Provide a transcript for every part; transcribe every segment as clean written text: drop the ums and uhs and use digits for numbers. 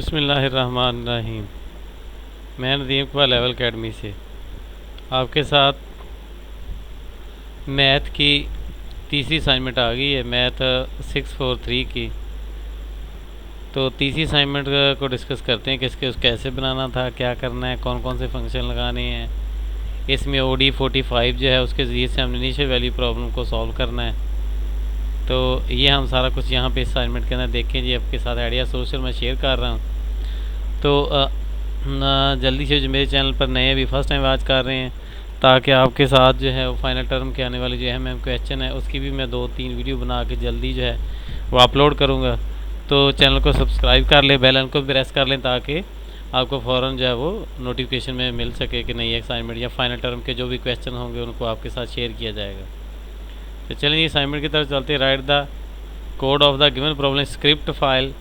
बिस्मिल्लाहिर्रहमानिर्रहीम। मैं Nadeem Iqbal level academy से आपके साथ मैथ की तीसरी असाइनमेंट आ गई है, मैथ 643 की। तो तीसरी असाइनमेंट को डिस्कस करते हैं कि इसके कैसे बनाना था, क्या करना है, कौन कौन से फंक्शन लगाने हैं। इसमें OD45 जो है उसके ज़रिए से हमने इनिशियल वैल्यू प्रॉब्लम को सॉल्व करना है। तो ये हम सारा कुछ यहाँ पे असाइनमेंट के अंदर देखें जी। आपके साथ आइडिया सोशल मैं शेयर कर रहा हूँ। तो जल्दी से जो मेरे चैनल पर नए अभी फर्स्ट टाइम वॉच कर रहे हैं, ताकि आपके साथ जो है वो फाइनल टर्म के आने वाले जो अहम क्वेश्चन है उसकी भी मैं 2-3 वीडियो बना के जल्दी जो है वो अपलोड करूँगा। तो चैनल को सब्सक्राइब कर लें, बेल आइकन को प्रेस कर लें, ताकि आपको फ़ौरन जो है वो नोटिफिकेशन में मिल सके कि नई असाइनमेंट या फाइनल टर्म के जो भी क्वेश्चन होंगे उनको आपके साथ शेयर किया जाएगा। तो चलिए असाइनमेंट की तरफ चलते हैं। Right the code of the given problem script file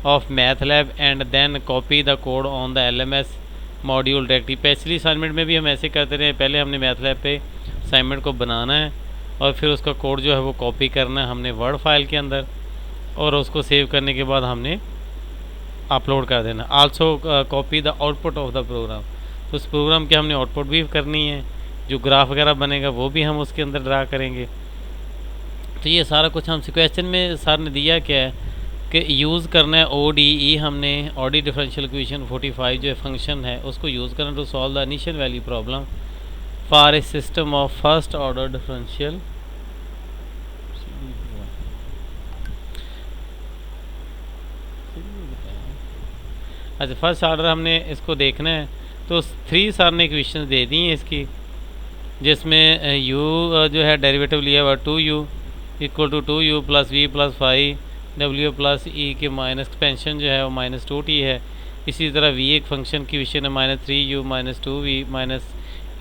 of MATLAB and then copy the code on the LMS module directory. पिछली असाइनमेंट में भी हम ऐसे करते रहे। पहले हमने MATLAB पे असाइनमेंट को बनाना है और फिर उसका कोड जो है वो कॉपी करना है हमने वर्ड फाइल के अंदर, और उसको सेव करने के बाद हमने अपलोड कर देना। Also copy the output of the program. तो उस प्रोग्राम की हमने आउटपुट भी करनी है, जो ग्राफ वगैरह बनेगा वो भी हम उसके अंदर ड्रा करेंगे। तो ये सारा कुछ हम क्वेश्चन में सर ने दिया क्या है कि यूज़ करना है ODE। हमने ODE डिफरेंशियल इक्वेशन 45 जो फंक्शन है उसको यूज़ करना to solve the initial value problem for a system of first order differential. अच्छा, फर्स्ट ऑर्डर हमने इसको देखना है। तो 3 सर ने इक्वेशन दे दी हैं इसकी, जिसमें u जो है डेरिवेटिव लिया हुआ 2u equal to 2u plus v plus 5w plus e के माइनस एक्सपेंशन जो है वो -2t है। इसी तरह v एक फंक्शन की विषय है -3u minus 2v minus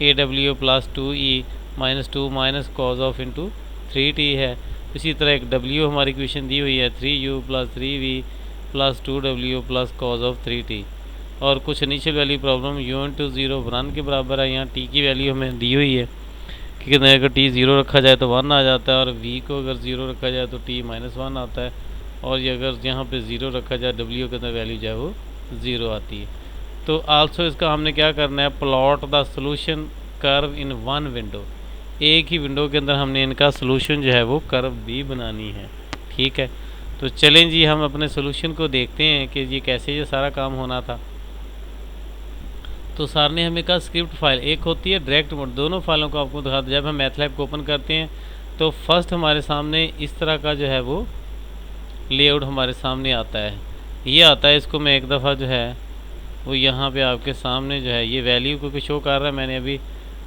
aw plus 2e minus 2 minus cos of into 3t है। इसी तरह एक w हमारी इक्वेशन दी हुई है 3u plus 3v plus 2w plus cos of 3t। और कुछ initial value problem u into 0 1 के बराबर है। यहाँ t की वैल्यू हमें दी हुई है कि अगर t 0 रखा जाए तो 1 आ जाता है, और v को अगर 0 रखा जाए तो t -1 आता है, और ये अगर यहाँ पे 0 रखा जाए w के अंदर वैल्यू जो है वो 0 आती है। तो आल्सो इसका हमने क्या करना है, plot the solution curve in one window. एक ही विंडो के अंदर हमने इनका सोल्यूशन जो है वो कर्व भी बनानी है। ठीक है, तो चलें जी हम अपने सोल्यूशन को देखते हैं कि ये कैसे ये सारा काम होना था। तो सर ने हमें कहा स्क्रिप्ट फाइल एक होती है डायरेक्ट मोड। दोनों फाइलों को आपको दिखा, जब हम MATLAB को ओपन करते हैं तो फर्स्ट हमारे सामने इस तरह का जो है वो लेआउट हमारे सामने आता है। ये आता है, इसको मैं एक दफ़ा जो है वो यहाँ पे आपके सामने जो है ये वैल्यू को शो कर रहा है। मैंने अभी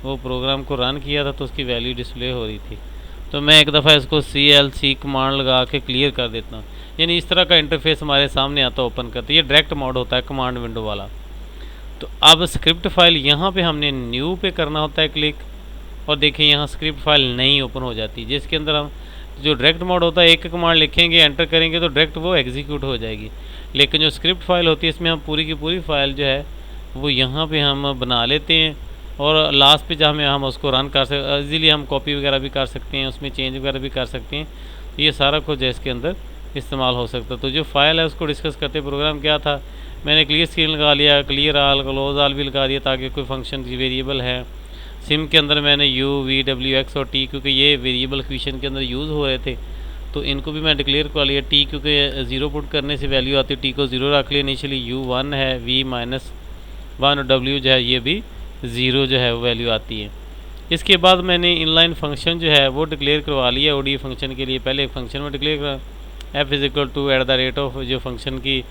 वो प्रोग्राम को रन किया था तो उसकी वैल्यू डिस्प्ले हो रही थी। तो मैं एक दफ़ा इसको CLC कमांड लगा के क्लियर कर देता हूँ। यानी इस तरह का इंटरफेस हमारे सामने आता है ओपन करते। ये डायरेक्ट मोड होता है कमांड विंडो वाला। तो अब स्क्रिप्ट फाइल यहाँ पे हमने न्यू पे करना होता है क्लिक, और देखिए यहाँ स्क्रिप्ट फाइल नई ओपन हो जाती है, जिसके अंदर हम जो डायरेक्ट मोड होता है एक कमांड लिखेंगे एंटर करेंगे तो डायरेक्ट वो एग्जीक्यूट हो जाएगी। लेकिन जो स्क्रिप्ट फाइल होती है इसमें हम पूरी की पूरी फाइल जो है वो यहाँ पे हम बना लेते हैं, और लास्ट पे जहाँ हम उसको रन कर सकते, ईज़िली हम कॉपी वगैरह भी कर सकते हैं, उसमें चेंज वगैरह भी कर सकते हैं। तो ये सारा कुछ है इसके अंदर इस्तेमाल हो सकता है। तो जो फाइल है उसको डिस्कस करते प्रोग्राम क्या था, मैंने क्लियर स्क्रीन लगा लिया, क्लियर आल क्लोज आल भी लगा दिया, ताकि कोई फंक्शन वेरिएबल है सिम के अंदर मैंने u v w x और t, क्योंकि ये वेरिएबल इक्वेशन के अंदर यूज़ हो रहे थे तो इनको भी मैं डिक्लेयर कर लिया। t क्योंकि 0 पुट करने से वैल्यू आती है, t को 0 रख लिया इनिशियली। u 1 है, v -1 और w जो है ये भी 0 जो है वो वैल्यू आती है। इसके बाद मैंने इनलाइन फंक्शन जो है वो डिक्लेयर करवा लिया ODE फंक्शन के लिए। पहले एक फंक्शन में डिक्लेयर करा f is two at the rate of, जो फंक्शन की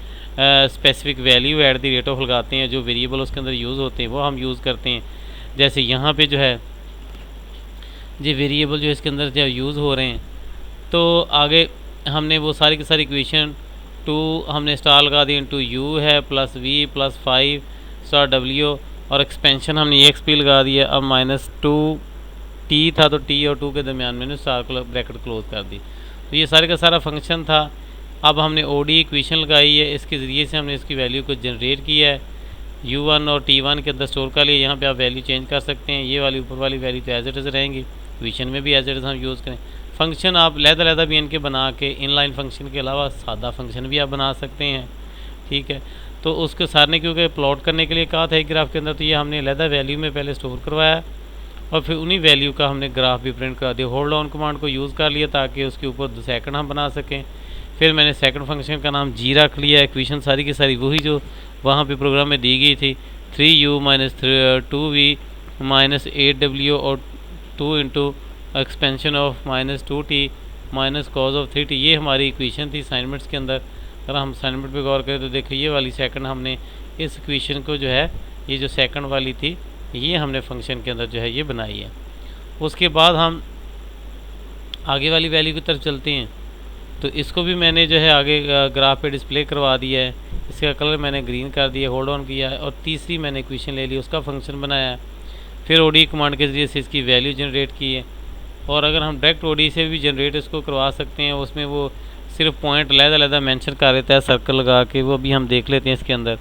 specific value at the rate of लगाते हैं, जो वेरिएबल उसके अंदर यूज़ होते हैं वो हम यूज़ करते हैं। जैसे यहाँ पे जो है ये वेरिएबल जो इसके अंदर जो यूज़ हो रहे हैं, तो आगे हमने वो सारी की सारी इक्वेशन 2 हमने स्टार लगा दी इंटू u है plus v plus 5 star w, और एक्सपेंशन हमने exp लगा दिया। अब -2t था तो t और 2 के दरमियान मैंने स्टार ब्रैकेट क्लोज कर दी। तो ये सारे का सारा फंक्शन था। अब हमने ODE इक्वेशन लगाई है, इसके ज़रिए से हमने इसकी वैल्यू को जनरेट किया है, u1 और t1 के अंदर स्टोर कर लिया। यहाँ पे आप वैल्यू चेंज कर सकते हैं, ये वाली ऊपर वाली वैल्यू तो एज इट इज़ रहेंगी, इक्वेशन में भी एज इट इज़ हम यूज़ करें। फंक्शन आप लहदा भी इनके बना के इनलाइन फंक्शन के अलावा सादा फंक्शन भी आप बना सकते हैं। ठीक है। तो उसके सारने क्योंकि प्लॉट करने के लिए कहा था एक ग्राफ के अंदर, तो ये हमने अलहदा वैल्यू में पहले स्टोर करवाया और फिर उन्हीं वैल्यू का हमने ग्राफ भी प्रिंट करा दिया। होल्ड ऑन कमांड को यूज़ कर लिया ताकि उसके ऊपर सेकंड हम बना सकें। फिर मैंने सेकंड फंक्शन का नाम जी रख लिया। इक्वेशन सारी की सारी वही जो वहाँ पे प्रोग्राम में दी गई थी, 3u minus 2v minus 8w और 2 into expansion of minus 2t minus cos of 3t, ये हमारी इक्वेशन थी असाइनमेंट्स के अंदर। अगर हम असाइनमेंट पे गौर करें तो देखिए ये वाली सेकंड हमने इस इक्वेशन को जो है, ये जो सेकंड वाली थी ये हमने फंक्शन के अंदर जो है ये बनाई है। उसके बाद हम आगे वाली वैल्यू की तरफ चलते हैं। तो इसको भी मैंने जो है आगे ग्राफ पे डिस्प्ले करवा दिया है। इसका कलर मैंने ग्रीन कर दिया, होल्ड ऑन किया है और तीसरी मैंने इक्वेशन ले ली, उसका फंक्शन बनाया है। फिर ओडी कमांड के ज़रिए से इसकी वैल्यू जनरेट की है। और अगर हम डायरेक्ट ओडी से भी जनरेट इसको करवा सकते हैं, उसमें वो सिर्फ पॉइंट अलग-अलग मेंशन कर देता है सर्कल लगा के, वो भी हम देख लेते हैं इसके अंदर।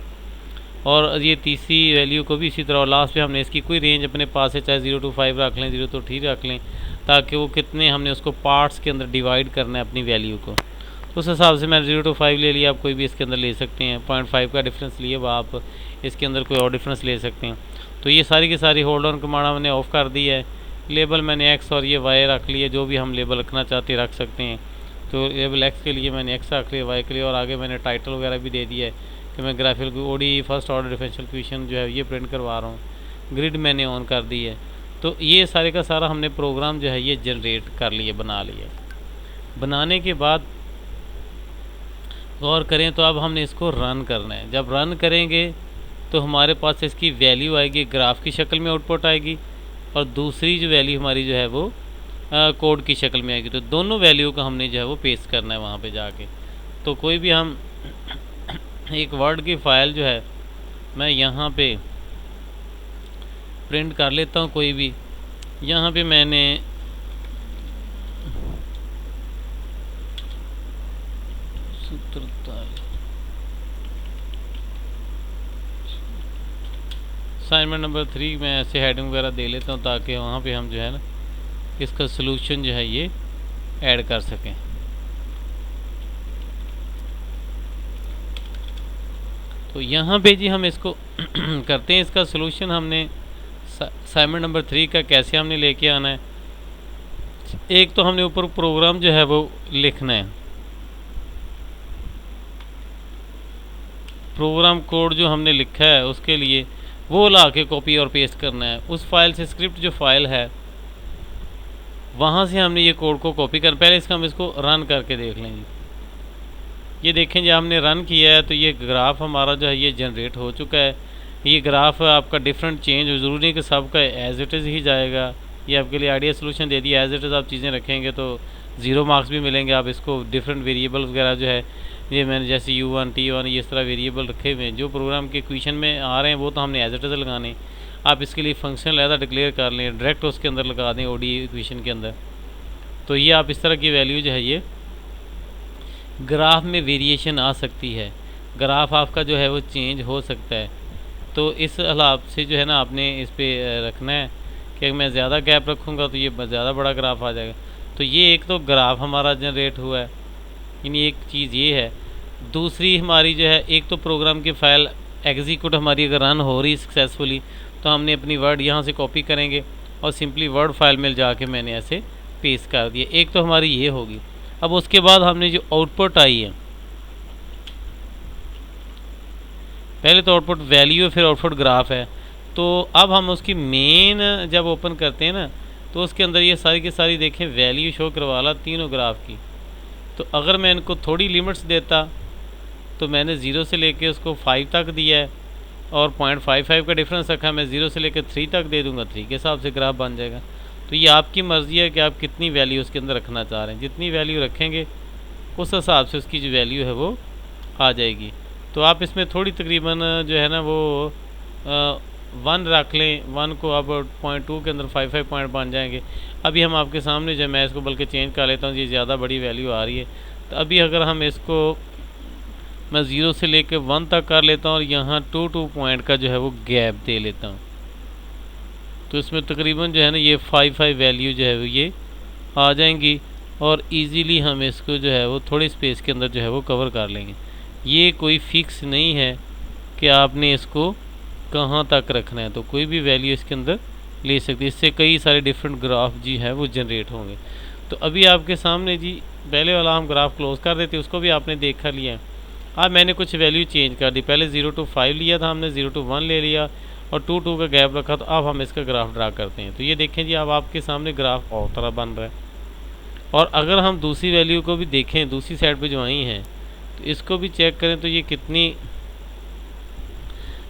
और ये तीसरी वैल्यू को भी इसी तरह लास्ट पे हमने इसकी कोई रेंज अपने पास है, चाहे 0 to 5 रख लें, 0 to 3 रख लें, ताकि वो कितने हमने उसको पार्ट्स के अंदर डिवाइड करना है अपनी वैल्यू को। तो उस हिसाब से मैंने 0 to 5 ले लिया। आप कोई भी इसके अंदर ले सकते हैं, 0.5 का डिफरेंस लिए वो आप इसके अंदर कोई और डिफरेंस ले सकते हैं। तो ये सारी की सारी होल्ड ऑन कमांड हमने ऑफ कर दी है। लेबल मैंने एक्स और ये वाई रख लिए, जो भी हम लेबल रखना चाहते हैं रख सकते हैं। तो लेबल एक्स के लिए मैंने एक्स रख लिया, वाई के लिए, और आगे मैंने टाइटल वगैरह भी दे दिया है कि मैं graphical ODE first order differential equation जो है ये प्रिंट करवा रहा हूँ। ग्रिड मैंने ऑन कर दी है। तो ये सारे का सारा हमने प्रोग्राम जो है ये जनरेट कर लिए, बना लिया। बनाने के बाद गौर करें तो अब हमने इसको रन करना है। जब रन करेंगे तो हमारे पास इसकी वैल्यू आएगी, ग्राफ की शक्ल में आउटपुट आएगी, और दूसरी जो वैल्यू हमारी जो है वो कोड की शक्ल में आएगी। तो दोनों वैल्यू का हमने जो है वो पेस्ट करना है वहाँ पे जाके। तो कोई भी हम एक वर्ड की फ़ाइल जो है मैं यहाँ पे प्रिंट कर लेता हूँ कोई भी। यहाँ पे मैंने असाइनमेंट नंबर 3 में ऐसे हेडिंग वगैरह दे लेता हूँ ताकि वहाँ पे हम जो है ना इसका सलूशन जो है ये ऐड कर सकें। तो यहाँ पे जी हम इसको करते हैं, इसका सलूशन हमने असाइनमेंट नंबर 3 का कैसे हमने लेके आना है। एक तो हमने ऊपर प्रोग्राम जो है वो लिखना है, प्रोग्राम कोड जो हमने लिखा है उसके लिए वो ला के कॉपी और पेस्ट करना है। उस फाइल से स्क्रिप्ट जो फाइल है वहाँ से हमने ये कोड को कॉपी कर, पहले इसका हम इसको रन करके देख लेंगे। ये देखें जब हमने रन किया है तो ये ग्राफ हमारा जो है ये जनरेट हो चुका है। ये ग्राफ आपका डिफरेंट चेंज हो, ज़रूरी नहीं कि सबका एज इट इज़ ही जाएगा। ये आपके लिए आइडिया सोल्यूशन दे दिया, एज इट इज़ आप चीज़ें रखेंगे तो 0 मार्क्स भी मिलेंगे। आप इसको डिफरेंट वेरिएबल वगैरह जो है ये मैंने जैसे U1 T1 ये इस तरह वेरिएबल रखे हुए हैं जो प्रोग्राम के क्वेश्चन में आ रहे हैं, वो तो हमने एज इट इज़ लगाने। आप इसके लिए फंक्शन अलग डिक्लेयर कर लें, डायरेक्ट उसके अंदर लगा दें ओडी इक्वेशन के अंदर। तो ये आप इस तरह की वैल्यू जो है ये ग्राफ में वेरिएशन आ सकती है, ग्राफ आपका जो है वो चेंज हो सकता है। तो इस हिसाब से जो है ना आपने इस पर रखना है कि मैं ज़्यादा गैप रखूँगा तो ये ज़्यादा बड़ा ग्राफ आ जाएगा। तो ये एक तो ग्राफ हमारा जनरेट हुआ है, यानी एक चीज़ ये है। दूसरी हमारी जो है एक तो प्रोग्राम की फ़ाइल एग्जीक्यूट हमारी अगर रन हो रही सक्सेसफुली तो हमने अपनी वर्ड यहाँ से कॉपी करेंगे और सिंपली वर्ड फाइल में जाके मैंने ऐसे पेस्ट कर दिया। एक तो हमारी ये होगी। अब उसके बाद हमने जो आउटपुट आई है, पहले तो आउटपुट वैल्यू है फिर आउटपुट ग्राफ है। तो अब हम उसकी मेन जब ओपन करते हैं ना तो उसके अंदर ये सारी की सारी देखें वैल्यू शो करवा ला तीनों ग्राफ की। तो अगर मैं इनको थोड़ी लिमिट्स देता तो मैंने 0 से लेके उसको 5 तक दिया है और 0.55 का डिफरेंस रखा, मैं 0 से लेकर 3 तक दे दूंगा, 3 के हिसाब से ग्राफ बन जाएगा। तो ये आपकी मर्ज़ी है कि आप कितनी वैल्यू उसके अंदर रखना चाह रहे हैं। जितनी वैल्यू रखेंगे उस हिसाब से उसकी जो वैल्यू है वो आ जाएगी। तो आप इसमें थोड़ी तकरीबन जो है ना वो 1 रख लें, 1 को अब 0.2 के अंदर 55 पॉइंट बन जाएंगे। अभी हम आपके सामने जो मैं इसको बल्कि चेंज कर लेता हूँ, ये ज़्यादा बड़ी वैल्यू आ रही है। तो अभी अगर हम इसको मैं 0 से लेकर 1 तक कर लेता हूँ और यहाँ 2 पॉइंट का जो है वो गैप दे लेता हूँ, तो इसमें तकरीबन जो है ना ये 5 वैल्यू जो है वो ये आ जाएंगी और इजीली हम इसको जो है वो थोड़ी स्पेस के अंदर जो है वो कवर कर लेंगे। ये कोई फिक्स नहीं है कि आपने इसको कहाँ तक रखना है, तो कोई भी वैल्यू इसके अंदर ले सकते, इससे कई सारे डिफरेंट ग्राफ जी है वो जनरेट होंगे। तो अभी आपके सामने जी पहले वाला हम ग्राफ क्लोज कर देते, उसको भी आपने देखा लिया। अब मैंने कुछ वैल्यू चेंज कर दी, पहले 0 to 5 लिया था हमने, 0 to 1 ले लिया और 2 2 का गैप रखा। तो अब हम इसका ग्राफ ड्रा करते हैं। तो ये देखें जी अब आपके सामने ग्राफ और तरह बन रहा है। और अगर हम दूसरी वैल्यू को भी देखें, दूसरी साइड पे जो आई हैं, तो इसको भी चेक करें तो ये कितनी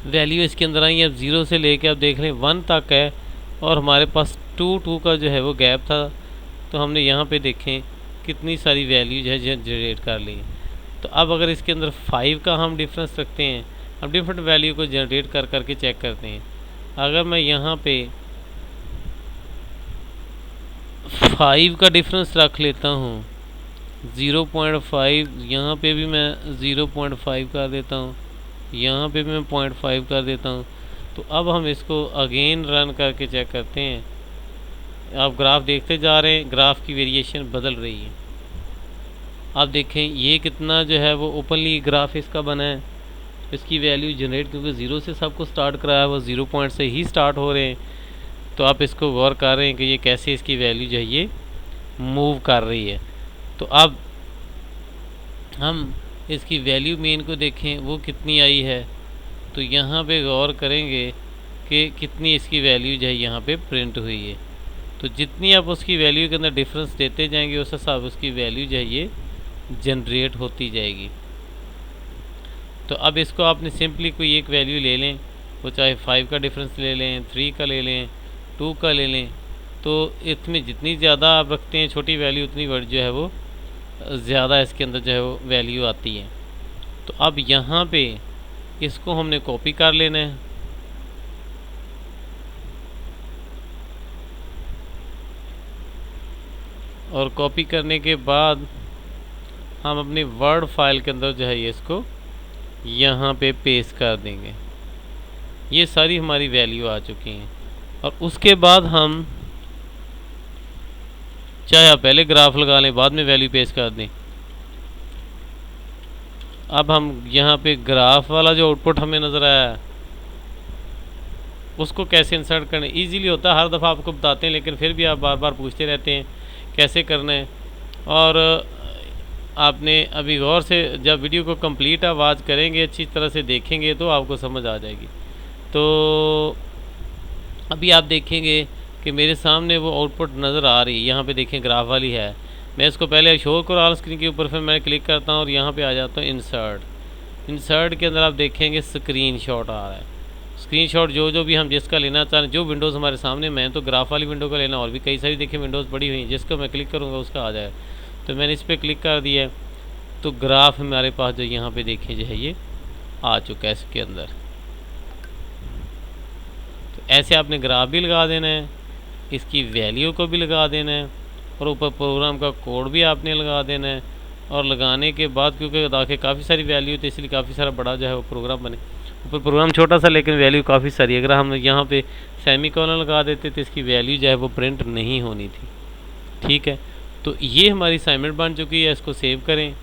वैल्यू इसके अंदर आई है। अब 0 से लेके आप देख लें 1 तक है और हमारे पास 2 2 का जो है वो गैप था। तो हमने यहाँ पे देखें कितनी सारी वैल्यू जो है जनरेट कर ली। तो अब अगर इसके अंदर 5 का हम डिफरेंस रखते हैं, अब डिफरेंट वैल्यू को जनरेट कर करके चेक करते हैं। अगर मैं यहाँ पे 5 का डिफरेंस रख लेता हूँ 0.5, यहाँ पे भी मैं 0.5 कर देता हूँ, यहाँ पे भी मैं 0.5 कर देता हूँ। तो अब हम इसको अगेन रन करके चेक करते हैं। आप ग्राफ देखते जा रहे हैं, ग्राफ की वेरिएशन बदल रही है। आप देखें ये कितना जो है वो ओपनली ग्राफ इसका बना है, इसकी वैल्यू जनरेट क्योंकि 0 से सबको स्टार्ट कराया है, वो 0 पॉइंट से ही स्टार्ट हो रहे हैं। तो आप इसको गौर कर रहे हैं कि ये कैसे इसकी वैल्यू जो है ये मूव कर रही है। तो अब हम इसकी वैल्यू मेन को देखें वो कितनी आई है, तो यहाँ पे गौर करेंगे कि कितनी इसकी वैल्यू जो है यहाँ पे प्रिंट हुई है। तो जितनी आप उसकी वैल्यू के अंदर डिफरेंस देते जाएंगे उस हिसाब उसकी वैल्यू जो है ये जनरेट होती जाएगी। तो अब इसको आपने सिंपली कोई एक वैल्यू ले लें, वो चाहे 5 का डिफरेंस ले लें, 3 का ले लें, 2 का ले लें। तो इसमें जितनी ज़्यादा आप रखते हैं छोटी वैल्यू, उतनी वर्ड जो है वो ज़्यादा इसके अंदर जो है वो वैल्यू आती है। तो अब यहाँ पे इसको हमने कॉपी कर लेना है और कॉपी करने के बाद हम अपनी वर्ड फाइल के अंदर जो है ये इसको यहाँ पे पेस्ट कर देंगे। ये सारी हमारी वैल्यू आ चुकी हैं। और उसके बाद हम चाहे आप पहले ग्राफ लगा लें बाद में वैल्यू पेस्ट कर दें। अब हम यहाँ पे ग्राफ वाला जो आउटपुट हमें नज़र आया उसको कैसे इंसर्ट करना इजीली होता है, हर दफ़ा आपको बताते हैं लेकिन फिर भी आप बार बार पूछते रहते हैं कैसे करना है। और आपने अभी गौर से जब वीडियो को कंप्लीट आप वॉच करेंगे, अच्छी तरह से देखेंगे तो आपको समझ आ जाएगी। तो अभी आप देखेंगे कि मेरे सामने वो आउटपुट नज़र आ रही है, यहाँ पे देखें ग्राफ वाली है। मैं इसको पहले शो करा स्क्रीन के ऊपर, फिर मैं क्लिक करता हूँ और यहाँ पे आ जाता हूँ इंसर्ट। इंसर्ट के अंदर आप देखेंगे स्क्रीनशॉट आ रहा है। स्क्रीनशॉट जो भी हम जिसका लेना चाहें, जो विंडोज़ हमारे सामने, मैं तो ग्राफ वाली विंडो का लेना, और भी कई सारी देखिए विंडोज़ पड़ी हुई हैं, जिसको मैं क्लिक करूँगा उसका आ जाए। तो मैंने इस पर क्लिक कर दिया तो ग्राफ हमारे पास जो यहाँ पे देखें जो है ये आ चुका है इसके अंदर। तो ऐसे आपने ग्राफ भी लगा देना है, इसकी वैल्यू को भी लगा देना है और ऊपर प्रोग्राम का कोड भी आपने लगा देना है। और लगाने के बाद क्योंकि दाखिल काफ़ी सारी वैल्यू थी इसलिए काफ़ी सारा बड़ा जो है वो प्रोग्राम बने। ऊपर प्रोग्राम छोटा सा लेकिन वैल्यू काफ़ी सारी। अगर हम यहाँ पे सेमीकोलन लगा देते तो इसकी वैल्यू जो है वो प्रिंट नहीं होनी थी। ठीक है, तो ये हमारी असाइनमेंट बन चुकी है। इसको सेव करें।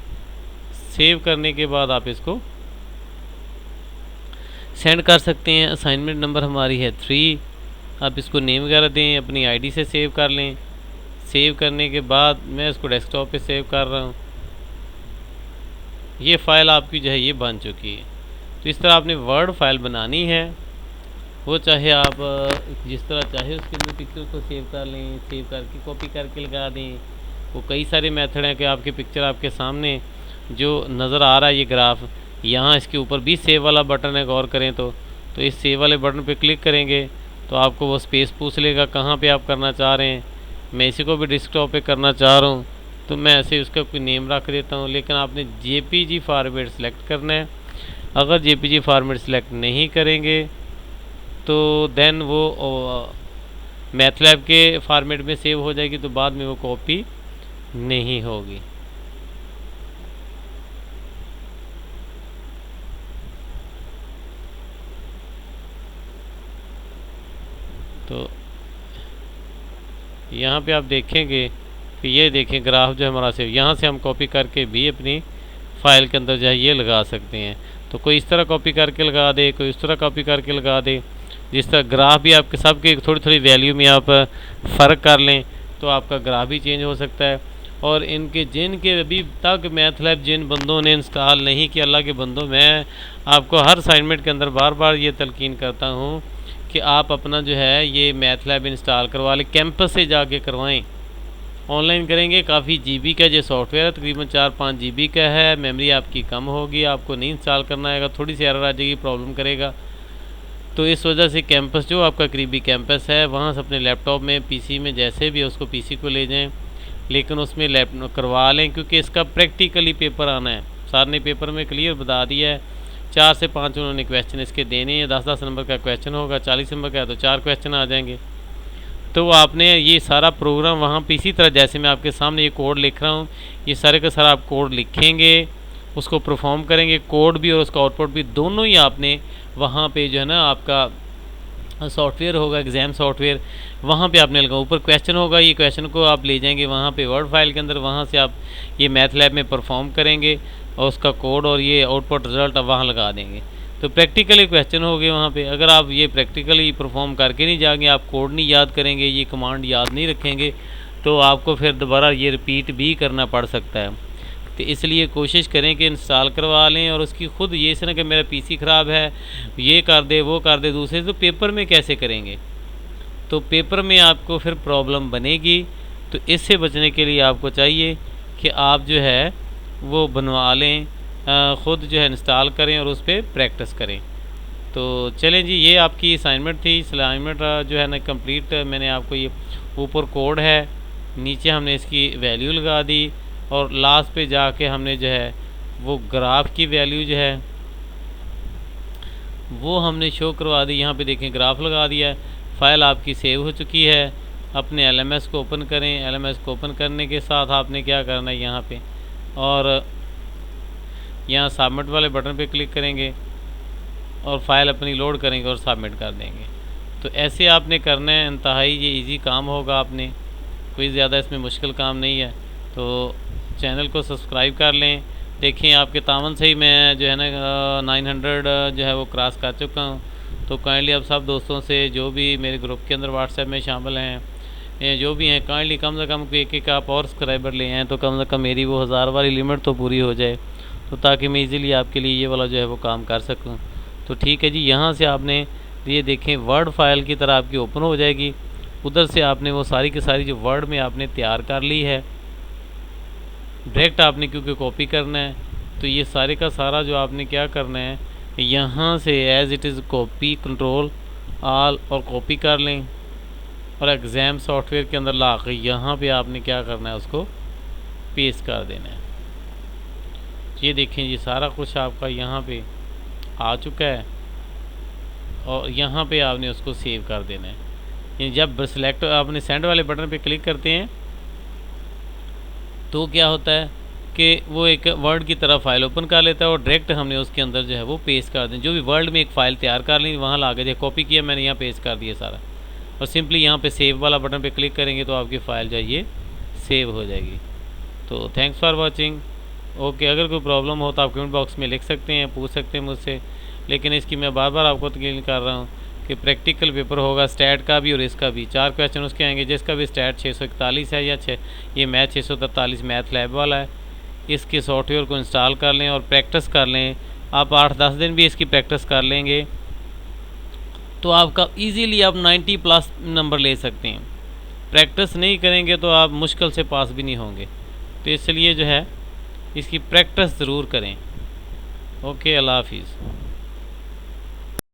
सेव करने के बाद आप इसको सेंड कर सकते हैं। असाइनमेंट नंबर हमारी है 3। आप इसको नेम वगैरह दें, अपनी आईडी से सेव कर लें। सेव करने के बाद मैं इसको डेस्कटॉप पे सेव कर रहा हूँ। ये फ़ाइल आपकी जो है ये बन चुकी है। तो इस तरह आपने वर्ड फाइल बनानी है, वो चाहे आप जिस तरह चाहे उसके अंदर पिक्चर को सेव कर लें, सेव करके कॉपी करके लगा दें। वो कई सारे मेथड हैं कि आपकी पिक्चर आपके सामने जो नज़र आ रहा है ये ग्राफ, यहाँ इसके ऊपर भी सेव वाला बटन है, गौर करें तो इस सेव वाले बटन पे क्लिक करेंगे तो आपको वो स्पेस पूछ लेगा कहाँ पे आप करना चाह रहे हैं। मैं इसी को भी डेस्कटॉप पे करना चाह रहा हूँ तो मैं ऐसे उसका कोई नेम रख देता हूँ। लेकिन आपने जेपीजी फॉर्मेट सेलेक्ट करना है। अगर जेपीजी फॉर्मेट सेलेक्ट नहीं करेंगे तो देन वो मैथलैब के फॉर्मेट में सेव हो जाएगी, तो बाद में वो कॉपी नहीं होगी। तो यहाँ पे आप देखेंगे कि ये देखें ग्राफ जो हमारा सेव, यहाँ से हम कॉपी करके भी अपनी फ़ाइल के अंदर जो है ये लगा सकते हैं। तो कोई इस तरह कॉपी करके लगा दे, कोई इस तरह कॉपी करके लगा दे। जिस तरह ग्राफ भी आपके सबके थोड़ी थोड़ी वैल्यू में आप फ़र्क कर लें तो आपका ग्राफ भी चेंज हो सकता है। और इनके जिनके अभी तक मैथलैब जिन बंदों ने इंस्टॉल नहीं किया, अल्लाह के बंदों, मैं आपको हर असाइनमेंट के अंदर बार बार ये तलकीन करता हूँ कि आप अपना जो है ये मैथलैब इंस्टॉल करवा लें, कैंपस से जाके करवाएं। ऑनलाइन करेंगे काफ़ी जीबी का जो सॉफ्टवेयर है, तकरीबन 4-5 जीबी का है, मेमोरी आपकी कम होगी, आपको नहीं इंस्टॉल करना आएगा, थोड़ी सी एरर आ जाएगी, प्रॉब्लम करेगा। तो इस वजह से कैंपस जो आपका करीबी कैंपस है वहाँ से अपने लैपटॉप में, पीसी में, जैसे भी उसको पीसी को ले जाएं, लेकिन उसमें लैप करवा लें, क्योंकि इसका प्रैक्टिकली पेपर आना है। सर ने पेपर में क्लियर बता दिया है 4 से 5 उन्होंने क्वेश्चन इसके देने हैं। 10-10 नंबर का क्वेश्चन होगा, 40 नंबर का है तो 4 क्वेश्चन आ जाएंगे। तो आपने ये सारा प्रोग्राम वहाँ पे इसी तरह जैसे मैं आपके सामने ये कोड लिख रहा हूँ, ये सारे का सारा आप कोड लिखेंगे, उसको परफॉर्म करेंगे, कोड भी और उसका आउटपुट भी दोनों ही आपने वहाँ पे जो है ना आपका सॉफ्टवेयर होगा, एग्ज़ाम सॉफ्टवेयर, वहाँ पे आपने लगा, ऊपर क्वेश्चन होगा, ये क्वेश्चन को आप ले जाएंगे वहाँ पे वर्ड फाइल के अंदर, वहाँ से आप ये मैथलैब में परफॉर्म करेंगे और उसका कोड और ये आउटपुट रिज़ल्ट आप वहाँ लगा देंगे। तो प्रैक्टिकली क्वेश्चन हो गए वहाँ पे। अगर आप ये प्रैक्टिकली परफॉर्म करके नहीं जाएंगे, आप कोड नहीं याद करेंगे, ये कमांड याद नहीं रखेंगे, तो आपको फिर दोबारा ये रिपीट भी करना पड़ सकता है। तो इसलिए कोशिश करें कि इंस्टॉल करवा लें और उसकी ख़ुद ये से ना कि मेरा पीसी ख़राब है, ये कर दे वो कर दे दूसरे, तो पेपर में कैसे करेंगे? तो पेपर में आपको फिर प्रॉब्लम बनेगी। तो इससे बचने के लिए आपको चाहिए कि आप जो है वो बनवा लें, ख़ुद जो है इंस्टॉल करें और उस पर प्रैक्टिस करें। तो चलें जी, ये आपकी असाइनमेंट थी। असाइनमेंट जो है ना कंप्लीट, मैंने आपको ये ऊपर कोड है, नीचे हमने इसकी वैल्यू लगा दी और लास्ट पे जाके हमने जो है वो ग्राफ की वैल्यू जो है वो हमने शो करवा दी। यहाँ पे देखें ग्राफ लगा दिया है, फ़ाइल आपकी सेव हो चुकी है। अपने LMS को ओपन करें। LMS को ओपन करने के साथ आपने क्या करना है, यहाँ पे और यहाँ सबमिट वाले बटन पे क्लिक करेंगे और फाइल अपनी लोड करेंगे और सबमिट कर देंगे। तो ऐसे आपने करना है, इंतहाई ये इजी काम होगा, आपने कोई ज़्यादा इसमें मुश्किल काम नहीं है। तो चैनल को सब्सक्राइब कर लें। देखें आपके तावन से ही मैं जो है ना 900 जो है वो क्रॉस कर चुका हूँ। तो काइंडली अब सब दोस्तों से जो भी मेरे ग्रुप के अंदर व्हाट्सएप में शामिल हैं, जो भी हैं, काइंडली कम से कम एक आप और सब्सक्राइबर ले आएँ, तो कम से कम मेरी वो 1000 वाली लिमिट तो पूरी हो जाए, तो ताकि मैं इजीली आपके लिए ये वाला जो है वो काम कर सकूं। तो ठीक है जी, यहाँ से आपने ये देखें वर्ड फाइल की तरह आपकी ओपन हो जाएगी। उधर से आपने वो सारी की सारी जो वर्ड में आपने तैयार कर ली है, डायरेक्ट आपने क्योंकि कॉपी करना है, तो ये सारे का सारा जो आपने क्या करना है, यहाँ से as it is copy control all और कॉपी कर लें और एग्ज़ाम सॉफ्टवेयर के अंदर ला के यहाँ पर आपने क्या करना है, उसको पेस्ट कर देना है। ये देखें ये सारा कुछ आपका यहाँ पे आ चुका है और यहाँ पे आपने उसको सेव कर देना है। यानी जब सिलेक्ट आपने सेंड वाले बटन पे क्लिक करते हैं तो क्या होता है कि वो एक वर्ड की तरह फ़ाइल ओपन कर लेता है और डायरेक्ट हमने उसके अंदर जो है वो पेस्ट कर दें। जो भी वर्ड में एक फ़ाइल तैयार कर ली वहाँ ला के कॉपी किया मैंने, यहाँ पेस्ट कर दिया सारा, और सिंपली यहाँ पे सेव वाला बटन पे क्लिक करेंगे तो आपकी फ़ाइल जो है ये सेव हो जाएगी। तो थैंक्स फॉर वॉचिंग। ओके, अगर कोई प्रॉब्लम हो तो आप कमेंट बॉक्स में लिख सकते हैं, पूछ सकते हैं मुझसे। लेकिन इसकी मैं बार बार आपको तकलीफ कर रहा हूँ कि प्रैक्टिकल पेपर होगा स्टैट का भी और इसका भी। 4 क्वेश्चन उसके आएंगे, जिसका भी स्टैट 641 है या ये मैथ 643 मैथ लैब वाला है। इसके सॉफ्टवेयर को इंस्टॉल कर लें और प्रैक्टिस कर लें। आप 8-10 दिन भी इसकी प्रैक्टिस कर लेंगे तो आपका ईज़िली आप 90+ नंबर ले सकते हैं। प्रैक्टिस नहीं करेंगे तो आप मुश्किल से पास भी नहीं होंगे। तो इसलिए जो है इसकी प्रैक्टिस ज़रूर करें। ओके, अल्लाह हाफिज़।